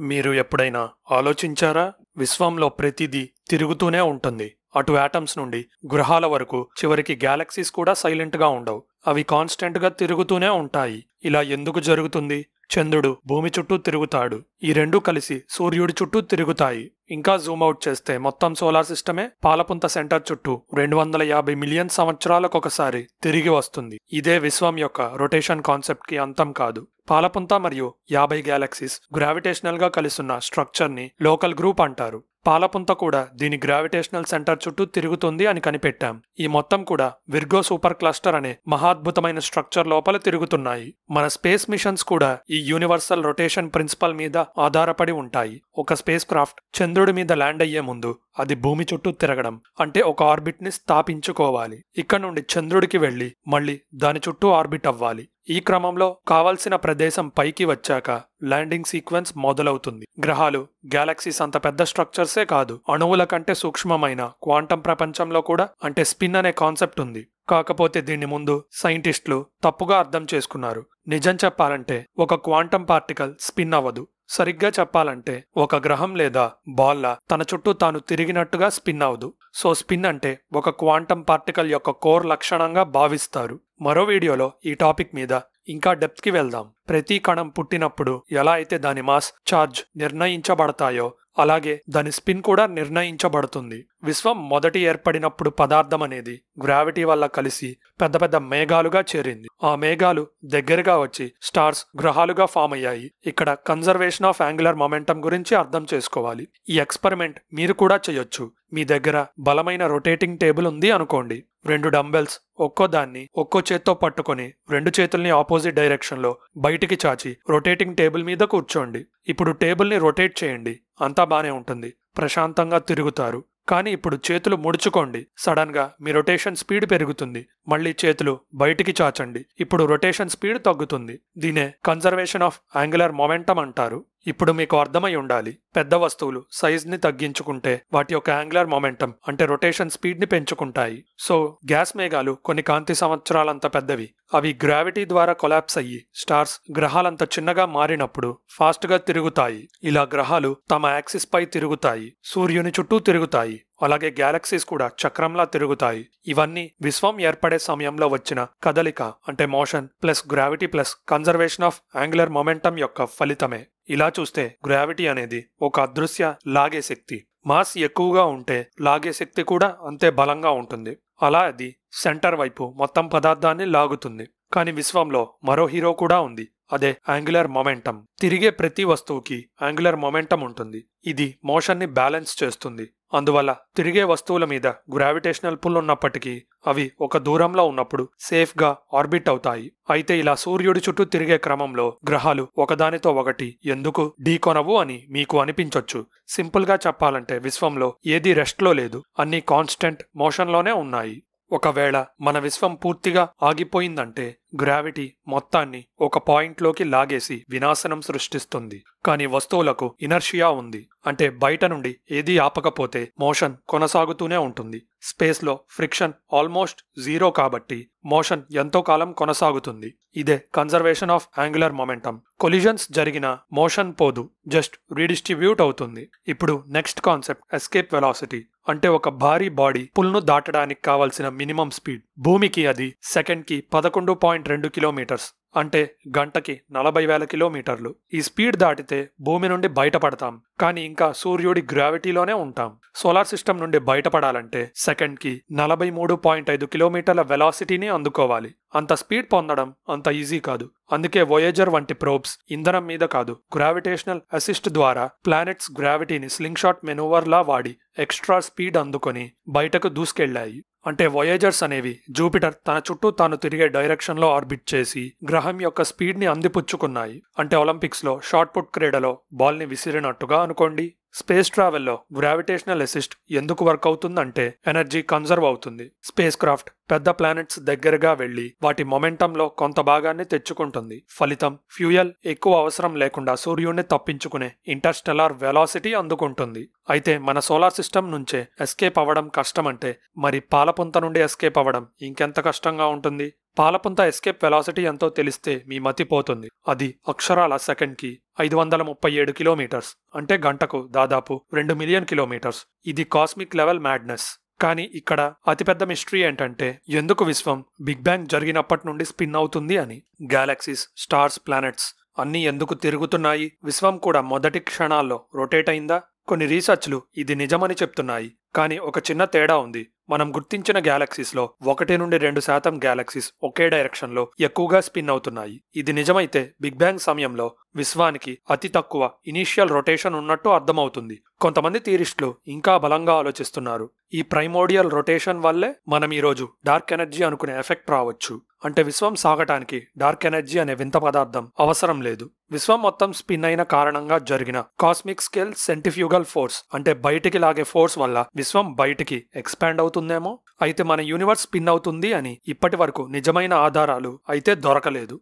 మీరు ఎప్పుడైనా ఆలోచించారా? విశ్వంలో ప్రతిదీ తిరుగుతూనే ఉంటుంది. అటు యాటమ్స్ నుండి గ్రహాల వరకు, చివరికి గ్యాలక్సీస్ కూడా సైలెంట్గా ఉండవు. అవి కాన్స్టెంట్గా తిరుగుతూనే ఉంటాయి. ఇలా ఎందుకు జరుగుతుంది? చంద్రుడు భూమి చుట్టూ తిరుగుతాడు. ఈ రెండూ కలిసి సూర్యుడి చుట్టూ తిరుగుతాయి. ఇంకా జూమ్ అవుట్ చేస్తే మొత్తం సోలార్ సిస్టమే పాలపుంత సెంటర్ చుట్టూ 250 మిలియన్ సంవత్సరాలకొకసారి తిరిగి వస్తుంది. ఇదే విశ్వం యొక్క రొటేషన్ కాన్సెప్ట్ కి అంతం కాదు. పాలపుంత మరియు 50 గ్యాలక్సీస్ గ్రావిటేషనల్ గా కలిసున్న స్ట్రక్చర్ ని లోకల్ గ్రూప్ అంటారు. పాలపుంత కూడా దీని గ్రావిటేషనల్ సెంటర్ చుట్టూ తిరుగుతుంది అని కనిపెట్టాం. ఈ మొత్తం కూడా విర్గో సూపర్ క్లస్టర్ అనే మహాద్భుతమైన స్ట్రక్చర్ లోపల తిరుగుతున్నాయి. మన స్పేస్ మిషన్స్ కూడా ఈ యూనివర్సల్ రొటేషన్ ప్రిన్సిపల్ మీద ఆధారపడి ఉంటాయి. ఒక స్పేస్ క్రాఫ్ట్ చంద్రుడి మీద ల్యాండ్ అయ్యే ముందు అది భూమి చుట్టూ తిరగడం అంటే ఒక ఆర్బిట్ ని స్థాపించుకోవాలి. ఇక్కడ నుండి చంద్రుడికి వెళ్లి మళ్ళీ దాని చుట్టూ ఆర్బిట్ అవ్వాలి. ఈ క్రమంలో కావలసిన ప్రదేశం పైకి వచ్చాక ల్యాండింగ్ సీక్వెన్స్ మొదలవుతుంది. గ్రహాలు, గ్యాలక్సీస్ అంత పెద్ద స్ట్రక్చర్సే కాదు, అణువుల కంటే సూక్ష్మమైన క్వాంటం ప్రపంచంలో కూడా అంటే స్పిన్ అనే కాన్సెప్ట్ ఉంది. కాకపోతే దీన్ని ముందు సైంటిస్టులు తప్పుగా అర్థం చేసుకున్నారు. నిజం చెప్పాలంటే ఒక క్వాంటం పార్టికల్ స్పిన్ అవ్వదు. సరిగ్గా చెప్పాలంటే ఒక గ్రహం లేదా బాల్లా తన చుట్టూ తాను తిరిగినట్టుగా స్పిన్ అవదు. సో స్పిన్ అంటే ఒక క్వాంటం పార్టికల్ యొక్క కోర్ లక్షణంగా భావిస్తారు. మరో వీడియోలో ఈ టాపిక్ మీద ఇంకా డెప్త్ కి వెళ్దాం. ప్రతి కణం పుట్టినప్పుడు ఎలా అయితే దాని మాస్, ఛార్జ్ నిర్ణయించబడతాయో అలాగే దాని స్పిన్ కూడా నిర్ణయించబడుతుంది. విశ్వం మొదటి ఏర్పడినప్పుడు పదార్థం అనేది గ్రావిటీ వల్ల కలిసి పెద్ద పెద్ద మేఘాలుగా చేరింది. ఆ మేఘాలు దగ్గరగా వచ్చి స్టార్స్, గ్రహాలుగా ఫామ్ అయ్యాయి. ఇక్కడ కన్జర్వేషన్ ఆఫ్ యాంగులర్ మొమెంటం గురించి అర్థం చేసుకోవాలి. ఈ ఎక్స్పెరిమెంట్ మీరు కూడా చేయొచ్చు. మీ దగ్గర బలమైన రొటేటింగ్ టేబుల్ ఉంది అనుకోండి. 2 డంబెల్స్ ఒక్కో దాన్ని ఒక్కో చేత్తో పట్టుకొని 2 చేతుల్ని ఆపోజిట్ డైరెక్షన్ లో బయటికి చాచి రొటేటింగ్ టేబుల్ మీద కూర్చోండి. ఇప్పుడు టేబుల్ ని రొటేట్ చేయండి. అంతా బానే ఉంటుంది, ప్రశాంతంగా తిరుగుతారు. కానీ ఇప్పుడు చేతులు ముడుచుకోండి. సడన్ గా మీ రొటేషన్ స్పీడ్ పెరుగుతుంది. మళ్ళీ చేతులు బయటికి చాచండి. ఇప్పుడు రొటేషన్ స్పీడ్ తగ్గుతుంది. దీనే కన్జర్వేషన్ ఆఫ్ యాంగులర్ మొమెంటం అంటారు. ఇప్పుడు మీకు అర్థమై ఉండాలి, పెద్ద వస్తువులు సైజ్ ని తగ్గించుకుంటే వాటి యొక్క యాంగులర్ మొమెంటం అంటే రొటేషన్ స్పీడ్ ని పెంచుకుంటాయి. సో గ్యాస్ మేఘాలు కొన్ని కాంతి సంవత్సరాలంత పెద్దవి. అవి గ్రావిటీ ద్వారా కొలాప్స్ అయ్యి స్టార్స్, గ్రహాలంత చిన్నగా మారినప్పుడు ఫాస్ట్ గా తిరుగుతాయి. ఇలా గ్రహాలు తమ యాక్సిస్ పై తిరుగుతాయి, సూర్యుని చుట్టూ తిరుగుతాయి. అలాగే గ్యాలక్సీస్ కూడా చక్రంలా తిరుగుతాయి. ఇవన్నీ విశ్వం ఏర్పడే సమయంలో వచ్చిన కదలిక అంటే motion plus gravity plus conservation of angular momentum యొక్క ఫలితమే. ఇలా చూస్తే గ్రావిటీ అనేది ఒక అదృశ్య లాగే శక్తి. మాస్ ఎక్కువగా ఉంటే లాగే శక్తి కూడా అంతే బలంగా ఉంటుంది. అలా అది సెంటర్ వైపు మొత్తం పదార్థాన్ని లాగుతుంది. కానీ విశ్వంలో మరో హీరో కూడా ఉంది, అదే యాంగులర్ మొమెంటం. తిరిగే ప్రతి వస్తువుకి యాంగులర్ మొమెంటం ఉంటుంది. ఇది మోషన్ ని బ్యాలెన్స్ చేస్తుంది. అందువల్ల తిరిగే వస్తువుల మీద గ్రావిటేషనల్ పుల్ ఉన్నప్పటికీ అవి ఒక దూరంలో ఉన్నప్పుడు సేఫ్ గా ఆర్బిట్ అవుతాయి. అయితే ఇలా సూర్యుడి చుట్టూ తిరిగే క్రమంలో గ్రహాలు ఒకదానితో ఒకటి ఎందుకు ఢీకొనవు అని మీకు అనిపించొచ్చు. సింపుల్ గా చెప్పాలంటే విశ్వంలో ఏది రెస్ట్ లో లేదు, అన్ని కాన్స్టెంట్ మోషన్ లోనే ఉన్నాయి. ఒకవేళ మన విశ్వం పూర్తిగా ఆగిపోయిందంటే గ్రావిటీ మొత్తాన్ని ఒక పాయింట్లోకి లాగేసి వినాశనం సృష్టిస్తుంది. కానీ వస్తువులకు ఇనర్షియా ఉంది, అంటే బయట నుండి ఏదీ ఆపకపోతే మోషన్ కొనసాగుతూనే ఉంటుంది. స్పేస్ లో ఫ్రిక్షన్ ఆల్మోస్ట్ జీరో కాబట్టి మోషన్ ఎంతో కాలం కొనసాగుతుంది. ఇదే conservation of angular momentum. Collisions జరిగిన మోషన్ పోదు, జస్ట్ రీడిస్ట్రిబ్యూట్ అవుతుంది. ఇప్పుడు నెక్స్ట్ కాన్సెప్ట్ ఎస్కేప్ వెలాసిటీ. అంటే ఒక భారీ బాడీ పుల్ను దాటడానికి కావలసిన మినిమం స్పీడ్. భూమికి అది సెకండ్కి 11.2 కిలోమీటర్స్, అంటే గంటకి 40,000 కిలోమీటర్లు. ఈ స్పీడ్ దాటితే భూమి నుండి బయటపడతాం, కానీ ఇంకా సూర్యుడి గ్రావిటీలోనే ఉంటాం. సోలార్ సిస్టమ్ నుండి బయటపడాలంటే సెకండ్కి 43.5 కిలోమీటర్ల వెలాసిటీని అందుకోవాలి. అంత స్పీడ్ పొందడం అంత ఈజీ కాదు. అందుకే వోయేజర్ వంటి ప్రోబ్స్ ఇంధనం మీద కాదు, గ్రావిటేషనల్ అసిస్ట్ ద్వారా ప్లానెట్స్ గ్రావిటీని స్లింగ్ షాట్ మెనూవర్ లా వాడి ఎక్స్ట్రా స్పీడ్ అందుకొని బయటకు దూసుకెళ్లాయి. అంటే వోయేజర్స్ అనేవి జూపిటర్ తన చుట్టూ తాను తిరిగే డైరెక్షన్ లో ఆర్బిట్ చేసి గ్రహం యొక్క స్పీడ్ ని అందిపుచ్చుకున్నాయి. అంటే ఒలింపిక్స్ లో షాట్ పుట్ క్రీడలో బాల్ ని విసిరినట్టుగా అనుకోండి. స్పేస్ ట్రావెల్లో గ్రావిటేషనల్ అసిస్ట్ ఎందుకు వర్క్ అవుతుందంటే ఎనర్జీ కన్జర్వ్ అవుతుంది. స్పేస్ క్రాఫ్ట్ పెద్ద ప్లానెట్స్ దగ్గరగా వెళ్లి వాటి మొమెంటంలో కొంత భాగాన్ని తెచ్చుకుంటుంది. ఫలితం ఫ్యూయల్ ఎక్కువ అవసరం లేకుండా సూర్యుడిని తప్పించుకునే ఇంటర్స్టెల్లార్ వెలాసిటీ అందుకుంటుంది. అయితే మన సోలార్ సిస్టమ్ నుంచే ఎస్కేప్ అవ్వడం కష్టమంటే మరి పాలపుంత నుండి ఎస్కేప్ అవ్వడం ఇంకెంత కష్టంగా ఉంటుంది? పాలపుంత ఎస్కేప్ వెలాసిటీ ఎంతో తెలిస్తే మీ మతి పోతుంది. అది అక్షరాల సెకండ్కి 537 కిలోమీటర్స్, అంటే గంటకు దాదాపు 2 మిలియన్ కిలోమీటర్స్. ఇది కాస్మిక్ లెవెల్ మ్యాడ్నెస్. కానీ ఇక్కడ అతిపెద్ద మిస్టరీ ఏంటంటే ఎందుకు విశ్వం బిగ్ బ్యాంగ్ జరిగినప్పటి నుండి స్పిన్ అవుతుంది అని. గ్యాలక్సీస్, స్టార్స్, ప్లానెట్స్ అన్నీ ఎందుకు తిరుగుతున్నాయి? విశ్వం కూడా మొదటి క్షణాల్లో రొటేట్ అయిందా? కొన్ని రీసెర్చ్లు ఇది నిజమని చెప్తున్నాయి. కానీ ఒక చిన్న తేడా ఉంది. మనం గుర్తించిన గ్యాలక్సీస్లో 1 నుండి 2% గ్యాలక్సీస్ ఒకే డైరెక్షన్లో ఎక్కువగా స్పిన్ అవుతున్నాయి. ఇది నిజమైతే బిగ్ బ్యాంగ్ సమయంలో విశ్వానికి అతి తక్కువ ఇనీషియల్ రొటేషన్ ఉన్నట్టు అర్థమవుతుంది. కొంతమంది థియరిస్టులు ఇంకా బలంగా ఆలోచిస్తున్నారు. ఈ ప్రైమోడియల్ రొటేషన్ వల్లే మనం ఈరోజు డార్క్ ఎనర్జీ అనుకునే ఎఫెక్ట్ రావచ్చు. అంటే విశ్వం సాగటానికి డార్క్ ఎనర్జీ అనే వింత పదార్థం అవసరం లేదు. విశ్వం మొత్తం స్పిన్ అయిన కారణంగా జరిగిన కాస్మిక్ స్కేల్ సెంట్రిఫ్యూగల్ ఫోర్స్, అంటే బయటికి లాగే ఫోర్స్ వల్ల విశ్వం బయటికి ఎక్స్పాండ్ అవుతుందేమో. అయితే మన యూనివర్స్ స్పిన్ అవుతుంది అని ఇప్పటి వరకు నిజమైన ఆధారాలు అయితే దొరకలేదు.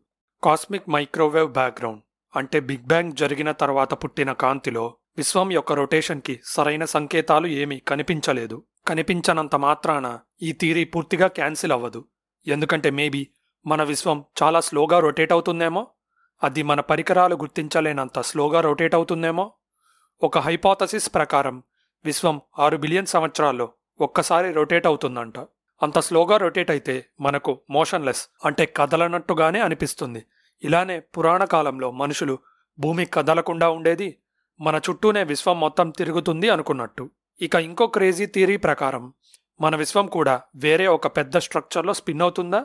కాస్మిక్ మైక్రోవేవ్ బ్యాక్గ్రౌండ్, అంటే బిగ్ బ్యాంగ్ జరిగిన తర్వాత పుట్టిన కాంతిలో విశ్వం యొక్క రొటేషన్కి సరైన సంకేతాలు ఏమీ కనిపించలేదు. కనిపించనంత మాత్రాన ఈ థియరీ పూర్తిగా క్యాన్సిల్ అవ్వదు. ఎందుకంటే మేబీ మన విశ్వం చాలా స్లోగా రొటేట్ అవుతుందేమో. అది మన పరికరాలు గుర్తించలేనంత స్లోగా రొటేట్ అవుతుందేమో. ఒక హైపోథసిస్ ప్రకారం విశ్వం 6 బిలియన్ సంవత్సరాల్లో ఒక్కసారి రొటేట్ అవుతుందంట. అంత స్లోగా రొటేట్ అయితే మనకు మోషన్లెస్, అంటే కదలనట్టుగానే అనిపిస్తుంది. ఇలానే పురాణ కాలంలో మనుషులు భూమి కదలకుండా ఉండేది, మన చుట్టూనే విశ్వం మొత్తం తిరుగుతుంది అనుకున్నట్టు. ఇక ఇంకో క్రేజీ థియరీ ప్రకారం మన విశ్వం కూడా వేరే ఒక పెద్ద స్ట్రక్చర్లో స్పిన్ అవుతుందా?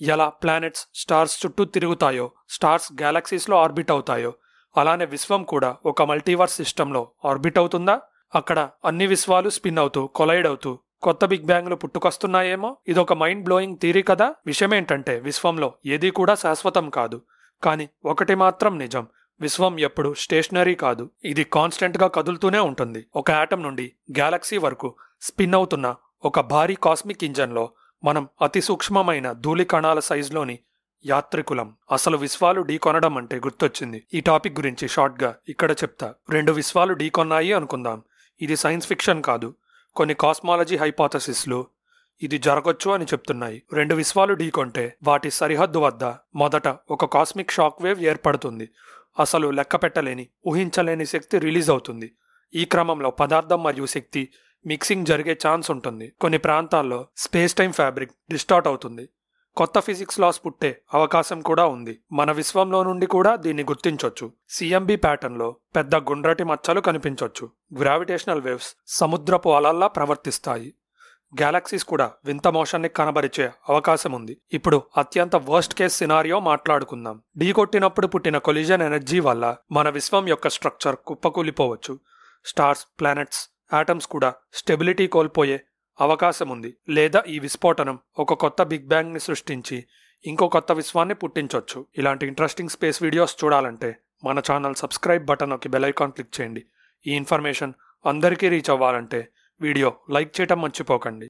ఎలా ప్లానెట్స్ స్టార్స్ చుట్టూ తిరుగుతాయో, స్టార్స్ గ్యాలక్సీస్లో ఆర్బిట్ అవుతాయో, అలానే విశ్వం కూడా ఒక మల్టీవర్స్ సిస్టంలో ఆర్బిట్ అవుతుందా? అక్కడ అన్ని విశ్వాలు స్పిన్ అవుతూ కొలైడ్ అవుతూ కొత్త బిగ్ బ్యాంగ్లు పుట్టుకొస్తున్నాయేమో. ఇదొక మైండ్ బ్లోయింగ్ థియరీ కదా. విషయం ఏంటంటే విశ్వంలో ఏదీ కూడా శాశ్వతం కాదు. కానీ ఒకటి మాత్రం నిజం, విశ్వం ఎప్పుడు స్టేషనరీ కాదు. ఇది కాన్స్టెంట్గా కదులుతూనే ఉంటుంది. ఒక ఆటం నుండి గ్యాలక్సీ వరకు స్పిన్ అవుతున్న ఒక భారీ కాస్మిక్ ఇంజన్లో మనం అతి సూక్ష్మమైన ధూళి కణాల సైజులోని యాత్రికులం. అసలు విశ్వాలు ఢీకొనడం అంటే గుర్తొచ్చింది. ఈ టాపిక్ గురించి షార్ట్గా ఇక్కడ చెప్తా. 2 విశ్వాలు ఢీకొన్నాయి అనుకుందాం. ఇది సైన్స్ ఫిక్షన్ కాదు. కొన్ని కాస్మాలజీ హైపోథసిస్లు ఇది జరగొచ్చు అని చెప్తున్నాయి. 2 విశ్వాలు ఢీకొంటే వాటి సరిహద్దు వద్ద మొదట ఒక కాస్మిక్ షాక్ వేవ్ ఏర్పడుతుంది. అసలు లెక్క పెట్టలేని, ఊహించలేని శక్తి రిలీజ్ అవుతుంది. ఈ క్రమంలో పదార్థం మరియు శక్తి మిక్సింగ్ జరిగే ఛాన్స్ ఉంటుంది. కొన్ని ప్రాంతాల్లో స్పేస్ టైం ఫ్యాబ్రిక్ డిస్టార్ట్ అవుతుంది. కొత్త ఫిజిక్స్ లాస్ పుట్టే అవకాశం కూడా ఉంది. మన విశ్వంలో నుండి కూడా దీన్ని గుర్తించొచ్చు. సిఎంబి ప్యాటర్న్లో పెద్ద గుండ్రటి మచ్చలు కనిపించొచ్చు. గ్రావిటేషనల్ వేవ్స్ సముద్రపు అలల్లా ప్రవర్తిస్తాయి. గ్యాలక్సీస్ కూడా వింత మోషన్ని కనబరిచే అవకాశం ఉంది. ఇప్పుడు అత్యంత వర్స్ట్ కేస్ సినారియో మాట్లాడుకుందాం. ఢీకొట్టినప్పుడు పుట్టిన కొలిజన్ ఎనర్జీ వల్ల మన విశ్వం యొక్క స్ట్రక్చర్ కుప్పకూలిపోవచ్చు. స్టార్స్, ప్లానెట్స్, ఆటమ్స్ కూడా స్టెబిలిటీ కోల్పోయే అవకాశం ఉంది. లేదా ఈ విస్ఫోటనం ఒక కొత్త బిగ్ బ్యాంగ్ని సృష్టించి ఇంకో కొత్త విశ్వాన్ని పుట్టించవచ్చు. ఇలాంటి ఇంట్రెస్టింగ్ స్పేస్ వీడియోస్ చూడాలంటే మన ఛానల్ సబ్స్క్రైబ్ బటన్ నొక్కి బెల్ ఐకాన్ క్లిక్ చేయండి. ఈ ఇన్ఫర్మేషన్ అందరికీ రీచ్ అవ్వాలంటే వీడియో లైక్ చేయటం మర్చిపోకండి.